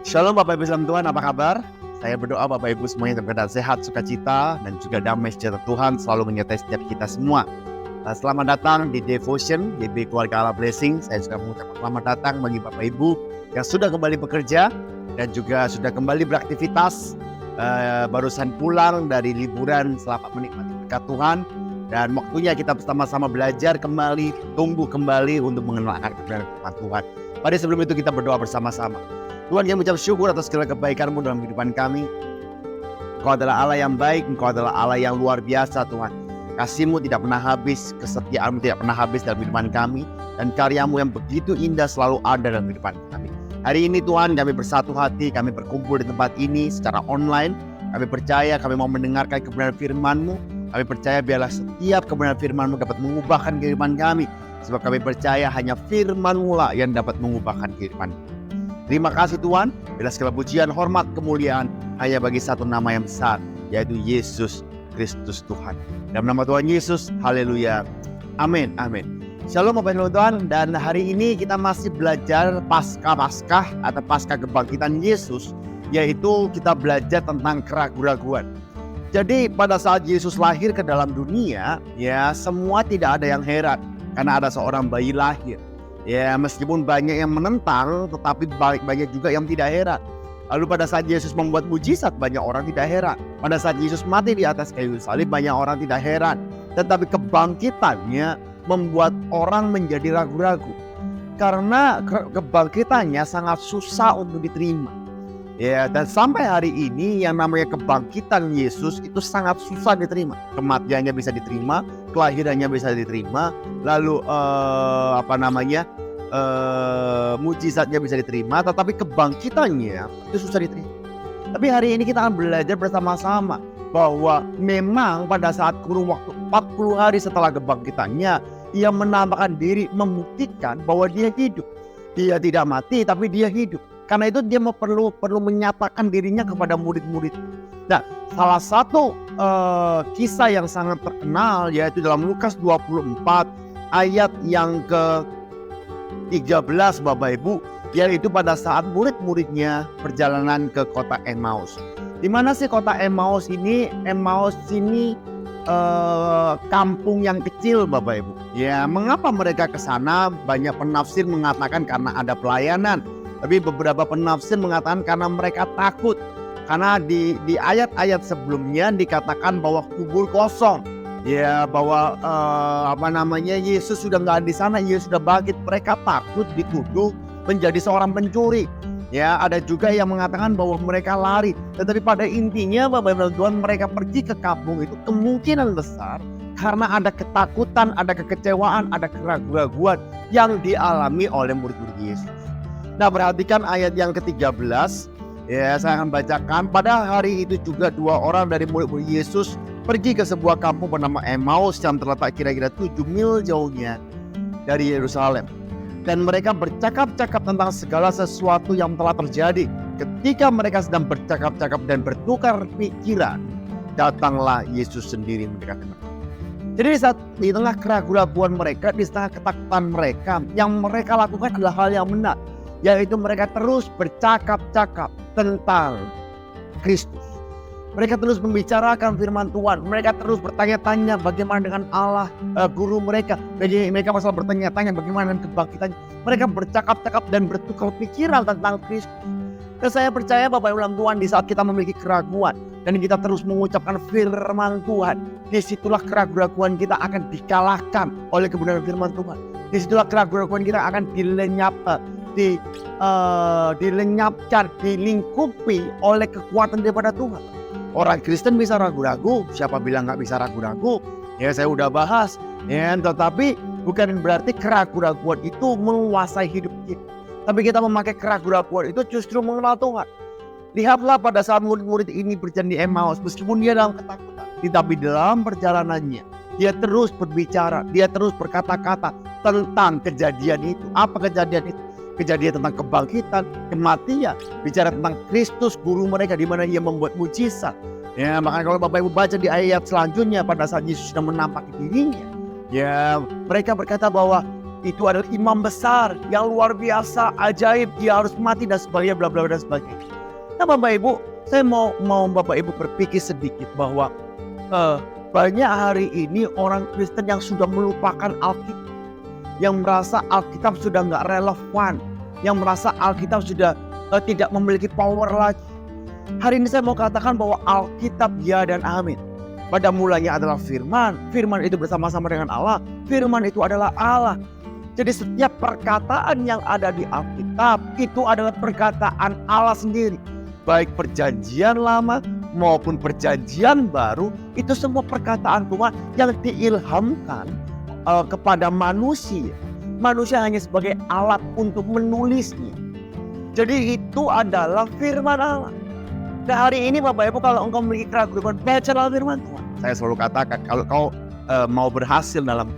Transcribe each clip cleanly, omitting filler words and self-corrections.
Shalom Bapak Ibu dalam Tuhan, apa kabar? Saya berdoa Bapak Ibu semuanya dalam keadaan sehat, sukacita, dan juga damai sejahtera Tuhan selalu menyertai setiap kita semua. Selamat datang di Devotion, DB Keluarga Allah Blessing. Saya juga mengucapkan selamat datang bagi Bapak Ibu yang sudah kembali bekerja dan juga sudah kembali beraktivitas. Barusan pulang dari liburan, selamat menikmati berkat Tuhan. Dan waktunya kita bersama-sama belajar kembali, tumbuh kembali untuk mengenalkan kebenaran Tuhan. Pada sebelum itu kita berdoa bersama-sama. Tuhan, yang mengucap syukur atas segala kebaikan-Mu dalam kehidupan kami. Engkau adalah Allah yang baik, Engkau adalah Allah yang luar biasa Tuhan. Kasih-Mu tidak pernah habis, kesetiaan-Mu tidak pernah habis dalam kehidupan kami. Dan karya-Mu yang begitu indah selalu ada dalam kehidupan kami. Hari ini Tuhan, kami bersatu hati, kami berkumpul di tempat ini secara online. Kami percaya kami mau mendengarkan kebenaran firman-Mu. Kami percaya biarlah setiap kebenaran firman-Mu dapat mengubahkan kehidupan kami. Sebab kami percaya hanya firman-Mu lah yang dapat mengubahkan kehidupan kami. Terima kasih Tuhan, bila segala pujian, hormat, kemuliaan hanya bagi satu nama yang besar, yaitu Yesus Kristus Tuhan. Dalam nama Tuhan Yesus, haleluya, amin, amin. Shalom Bapak Ibu Tuhan, dan hari ini kita masih belajar Paskah atau Paskah kebangkitan Yesus, yaitu kita belajar tentang keraguan-raguan. Jadi pada saat Yesus lahir ke dalam dunia, ya semua tidak ada yang heran, karena ada seorang bayi lahir. Ya meskipun banyak yang menentang, tetapi banyak juga yang tidak heran. Lalu pada saat Yesus membuat mujizat, banyak orang tidak heran. Pada saat Yesus mati di atas kayu salib, banyak orang tidak heran. Tetapi kebangkitannya membuat orang menjadi ragu-ragu. Karena kebangkitannya sangat susah untuk diterima. Ya, dan sampai hari ini yang namanya kebangkitan Yesus itu sangat susah diterima. Kematiannya bisa diterima, kelahirannya bisa diterima, lalu mujizatnya bisa diterima, tetapi kebangkitannya itu susah diterima. Tapi hari ini kita akan belajar bersama-sama bahwa memang pada saat kurun waktu 40 hari setelah kebangkitannya, ia menampakkan diri, membuktikan bahwa dia hidup. Dia tidak mati tapi dia hidup. Karena itu dia perlu menyatakan dirinya kepada murid-murid. Nah, salah satu kisah yang sangat terkenal yaitu dalam Lukas 24 ayat yang ke-13 Bapak Ibu, yaitu pada saat murid-muridnya perjalanan ke kota Emmaus. Di mana sih kota Emmaus ini? Emmaus ini kampung yang kecil Bapak Ibu. Ya, mengapa mereka ke sana? Banyak penafsir mengatakan karena ada pelayanan. Tapi beberapa penafsir mengatakan karena mereka takut. Karena di ayat-ayat sebelumnya dikatakan bahwa kubur kosong. Ya, bahwa Yesus sudah nggak di sana, Yesus sudah bangkit. Mereka takut dituduh menjadi seorang pencuri. Ya, ada juga yang mengatakan bahwa mereka lari. Tetapi pada intinya Bapak Ibu Tuhan, mereka pergi ke kampung itu kemungkinan besar karena ada ketakutan, ada kekecewaan, ada keraguan-raguan yang dialami oleh murid-murid Yesus. Nah, perhatikan ayat yang ke-13. Ya, saya akan bacakan. Pada hari itu juga dua orang dari murid-murid Yesus pergi ke sebuah kampung bernama Emmaus yang terletak kira-kira 7 mil jauhnya dari Yerusalem. Dan mereka bercakap-cakap tentang segala sesuatu yang telah terjadi. Ketika mereka sedang bercakap-cakap dan bertukar pikiran, datanglah Yesus sendiri mendekati mereka. Jadi di tengah keraguan-raguan mereka, di tengah ketakutan mereka, yang mereka lakukan adalah hal yang benar, yaitu mereka terus bercakap-cakap tentang Kristus. Mereka terus membicarakan firman Tuhan. Mereka terus bertanya-tanya bagaimana dengan Allah, guru mereka. Jadi mereka masalah bertanya-tanya bagaimana dengan kebangkitannya. Mereka bercakap-cakap dan bertukar pikiran tentang Kristus. Dan saya percaya Bapak Ibu dalam Tuhan, di saat kita memiliki keraguan dan kita terus mengucapkan firman Tuhan, disitulah keraguan-raguan kita akan dikalahkan oleh kebenaran firman Tuhan. Disitulah keraguan-raguan kita akan dilenyapkan, dilingkupi oleh kekuatan daripada Tuhan. Orang Kristen bisa ragu-ragu, siapa bilang nggak bisa ragu-ragu? Ya, saya udah bahas. Ya, tetapi bukan berarti keraguan-raguan itu menguasai hidup kita. Tapi kita memakai keraguan-raguan itu justru mengenal Tuhan. Lihatlah pada saat murid-murid ini berjalan di Emmaus, meskipun dia dalam ketakutan, tetapi dalam perjalanannya dia terus berbicara, dia terus berkata-kata tentang kejadian itu. Apa kejadian itu? Kejadian tentang kebangkitan, kematian, bicara tentang Kristus guru mereka di mana ia membuat mujizat. Ya, makanya kalau Bapak Ibu baca di ayat selanjutnya pada saat Yesus sudah menampakkan dirinya, ya mereka berkata bahwa itu adalah imam besar yang luar biasa, ajaib, dia harus mati dan sebagainya, bla bla dan sebagainya. Nah Bapak Ibu, saya mau Bapak Ibu berpikir sedikit bahwa banyak hari ini orang Kristen yang sudah melupakan Alkitab, yang merasa Alkitab sudah nggak relevan, yang merasa Alkitab sudah tidak memiliki power lagi. Hari ini saya mau katakan bahwa Alkitab ya dan amin. Pada mulanya adalah firman, firman itu bersama-sama dengan Allah, firman itu adalah Allah. Jadi setiap perkataan yang ada di Alkitab itu adalah perkataan Allah sendiri. Baik perjanjian lama maupun perjanjian baru, itu semua perkataan Tuhan yang diilhamkan kepada manusia. Manusia hanya sebagai alat untuk menulisnya. Jadi itu adalah firman Allah. Dan hari ini Bapak Ibu, kalau engkau memiliki keraguan, bacalah firman Tuhan. Saya selalu katakan, kalau kau mau berhasil dalam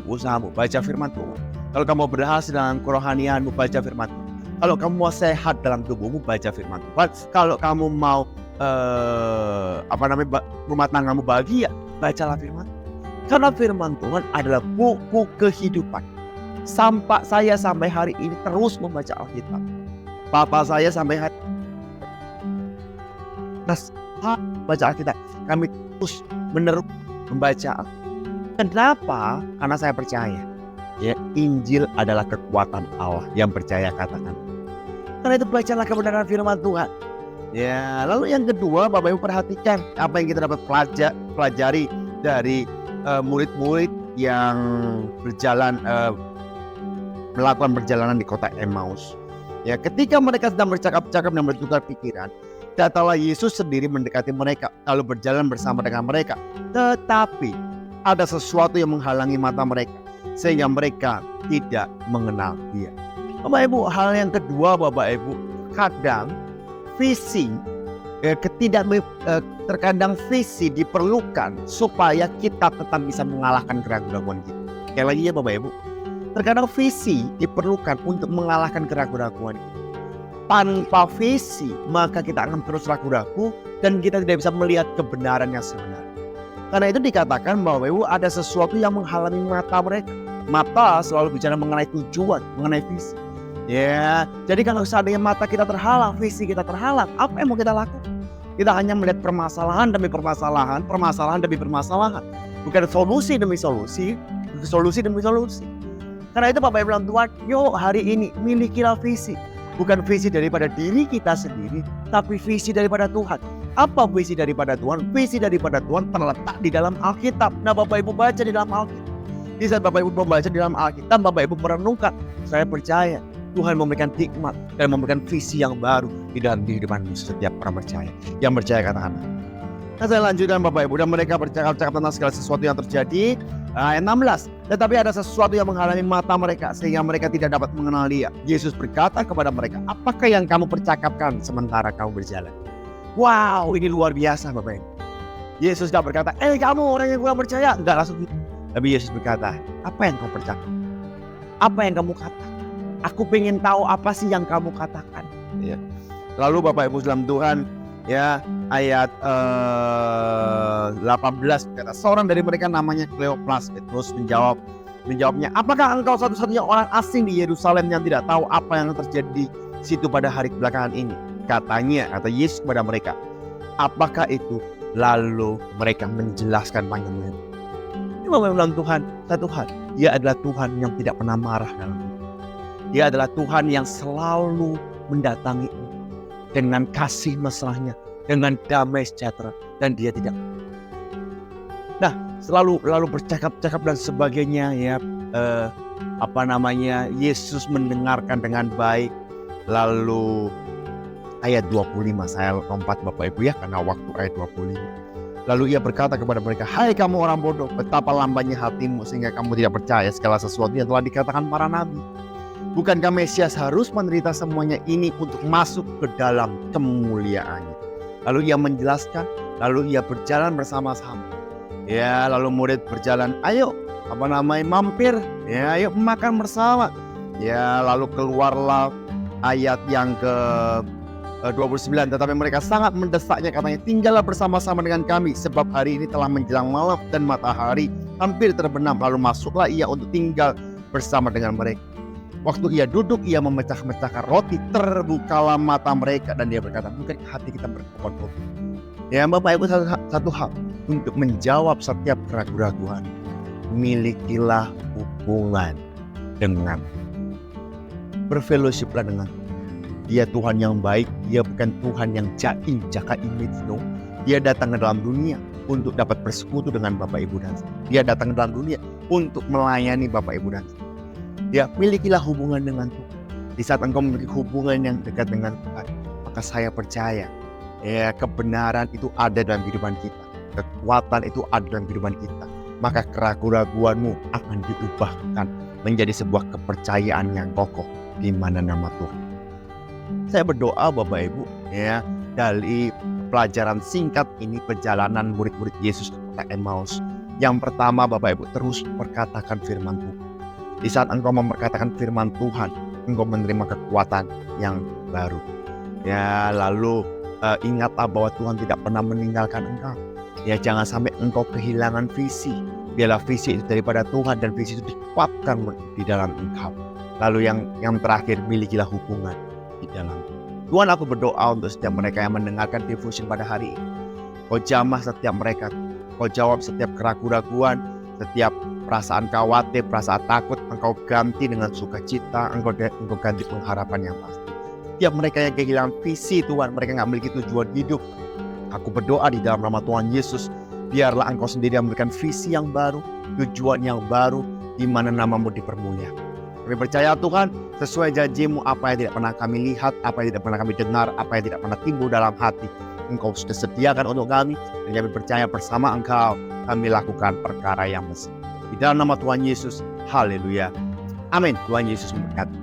usahamu, baca firman Tuhan. Kalau kamu mau berhasil dalam kerohanianmu, baca firman Tuhan. Kalau kamu mau sehat dalam tubuhmu, baca firman Tuhan. Kalau kamu mau rumah tanggamu bahagia, bacalah firman. Karena firman Tuhan adalah buku kehidupan. Saya sampai hari ini terus membaca Alkitab. Papa saya sampai hari baca Alkitab. Kami terus menerus membaca. Kenapa? Karena saya percaya, ya, Injil adalah kekuatan Allah. Yang percaya katakan. Karena itu bacalah kebenaran firman Tuhan. Ya, lalu yang kedua, Bapak Ibu perhatikan apa yang kita dapat pelajari dari murid-murid yang melakukan perjalanan di kota Emmaus. Ya, ketika mereka sedang bercakap-cakap dan bertukar pikiran, datanglah Yesus sendiri mendekati mereka lalu berjalan bersama dengan mereka. Tetapi ada sesuatu yang menghalangi mata mereka sehingga mereka tidak mengenal Dia. Bapak Ibu, hal yang kedua Bapak Ibu, kadang visi terkadang visi diperlukan supaya kita tetap bisa mengalahkan keraguan kita. Sekali lagi ya Bapak Ibu, terkadang visi diperlukan untuk mengalahkan keraguan kita. Tanpa visi maka kita akan terus ragu-ragu dan kita tidak bisa melihat kebenaran yang sebenarnya. Karena itu dikatakan bahwa Ibu, ada sesuatu yang menghalangi mata mereka. Mata selalu bicara mengenai tujuan, mengenai visi. Ya, jadi kalau seandainya mata kita terhalang, visi kita terhalang, apa yang mau kita lakukan? Kita hanya melihat permasalahan demi permasalahan, permasalahan demi permasalahan. Bukan solusi demi solusi, solusi demi solusi. Karena itu Bapak Ibu dalam Tuhan, yuk hari ini milikilah visi. Bukan visi daripada diri kita sendiri, tapi visi daripada Tuhan. Apa visi daripada Tuhan? Visi daripada Tuhan terletak di dalam Alkitab. Nah Bapak Ibu baca di dalam Alkitab. Di saat Bapak Ibu membaca di dalam Alkitab, Bapak Ibu merenungkan, saya percaya Tuhan memberikan hikmat dan memberikan visi yang baru di dalam kehidupan setiap orang percaya. Yang percaya katakan. Nah saya lanjutkan Bapak Ibu, dan mereka bercakap-cakap tentang segala sesuatu yang terjadi. Ayat 16. Tetapi ada sesuatu yang menghalangi mata mereka sehingga mereka tidak dapat mengenal Dia. Yesus berkata kepada mereka, apakah yang kamu percakapkan sementara kamu berjalan? Wow, ini luar biasa Bapak Ibu. Yesus tidak berkata, kamu orang yang kurang percaya. Enggak, langsung. Tapi Yesus berkata, apa yang kau percakap? Apa yang kamu katakan? Aku pengen tahu apa sih yang kamu katakan. Ya. Lalu Bapak Ibu dalam Tuhan, ya, ayat 18 berkata, seorang dari mereka namanya Kleopas Petrus menjawabnya, apakah engkau satu-satunya orang asing di Yerusalem yang tidak tahu apa yang terjadi di situ pada hari belakangan ini? Katanya, kata Yesus kepada mereka, apakah itu? Lalu mereka menjelaskan panjang lebar. Ini Bapak Ibu dalam Tuhan, satu hal, Dia adalah Tuhan yang tidak pernah marah dalam hidup. Dia adalah Tuhan yang selalu mendatangi dengan kasih mesrahnya, dengan damai sejahtera, dan Dia tidak. Nah, selalu bercakap-cakap dan sebagainya, ya. Yesus mendengarkan dengan baik. Lalu ayat 25, saya lompat Bapak Ibu ya, karena waktu ayat 25. Lalu Ia berkata kepada mereka, hai kamu orang bodoh, betapa lambannya hatimu sehingga kamu tidak percaya segala sesuatu yang telah dikatakan para nabi. Bukankah Mesias harus menderita semuanya ini untuk masuk ke dalam kemuliaannya? Lalu Ia menjelaskan, lalu Ia berjalan bersama-sama. Ya, lalu murid berjalan, ayo mampir, ya, ayo makan bersama. Ya, lalu keluarlah ayat yang ke 29, tetapi mereka sangat mendesaknya, katanya, tinggallah bersama-sama dengan kami sebab hari ini telah menjelang malam dan matahari hampir terbenam. Lalu masuklah Ia untuk tinggal bersama dengan mereka. Waktu ia duduk, ia memecah-mecahkan roti, terbukalah mata mereka dan dia berkata, mungkin hati kita berkobar-kobar. Ya Bapak Ibu, satu hal untuk menjawab setiap keraguan-keraguan, milikilah hubungan dengan, berfellowshiplah dengan Dia. Tuhan yang baik, Dia bukan Tuhan yang jaim, jaka image, no. Dia datang ke dalam dunia untuk dapat bersekutu dengan Bapak Ibu dan saya. Dia datang ke dalam dunia untuk melayani Bapak Ibu dan saya. Ya, milikilah hubungan dengan Tuhan. Di saat engkau memiliki hubungan yang dekat dengan Tuhan, maka saya percaya, ya, kebenaran itu ada dalam kehidupan kita, kekuatan itu ada dalam kehidupan kita. Maka keraguan-raguanmu akan diubahkan menjadi sebuah kepercayaan yang kokoh di mana nama Tuhan. Saya berdoa Bapak Ibu, ya, dari pelajaran singkat ini, perjalanan murid-murid Yesus ke kota Emmaus. Yang pertama Bapak Ibu, terus perkatakan firman Tuhan. Di saat engkau memperkatakan firman Tuhan, engkau menerima kekuatan yang baru. Ya, lalu ingatlah bahwa Tuhan tidak pernah meninggalkan engkau. Ya, jangan sampai engkau kehilangan visi. Biarlah visi itu daripada Tuhan dan visi itu dikuatkan di dalam engkau. Lalu yang terakhir, milikilah hubungan di dalam Tuhan. Aku berdoa untuk setiap mereka yang mendengarkan devotion pada hari ini. Kau jamah setiap mereka. Kau jawab setiap keraguan-raguan, setiap perasaan khawatir, perasaan takut, engkau ganti dengan sukacita, engkau ganti pengharapan yang pasti. Setiap mereka yang kehilangan visi Tuhan, mereka nggak memiliki tujuan hidup, aku berdoa di dalam nama Tuhan Yesus, biarlah engkau sendiri yang memberikan visi yang baru, tujuan yang baru, di mana namamu dipermuliakan. Kami percaya Tuhan, sesuai janjimu, apa yang tidak pernah kami lihat, apa yang tidak pernah kami dengar, apa yang tidak pernah timbul dalam hati, engkau sudah sediakan untuk kami, dan kami percaya bersama engkau, kami lakukan perkara yang besar. Di dalam nama Tuhan Yesus, haleluya. Amin. Tuhan Yesus memberkati.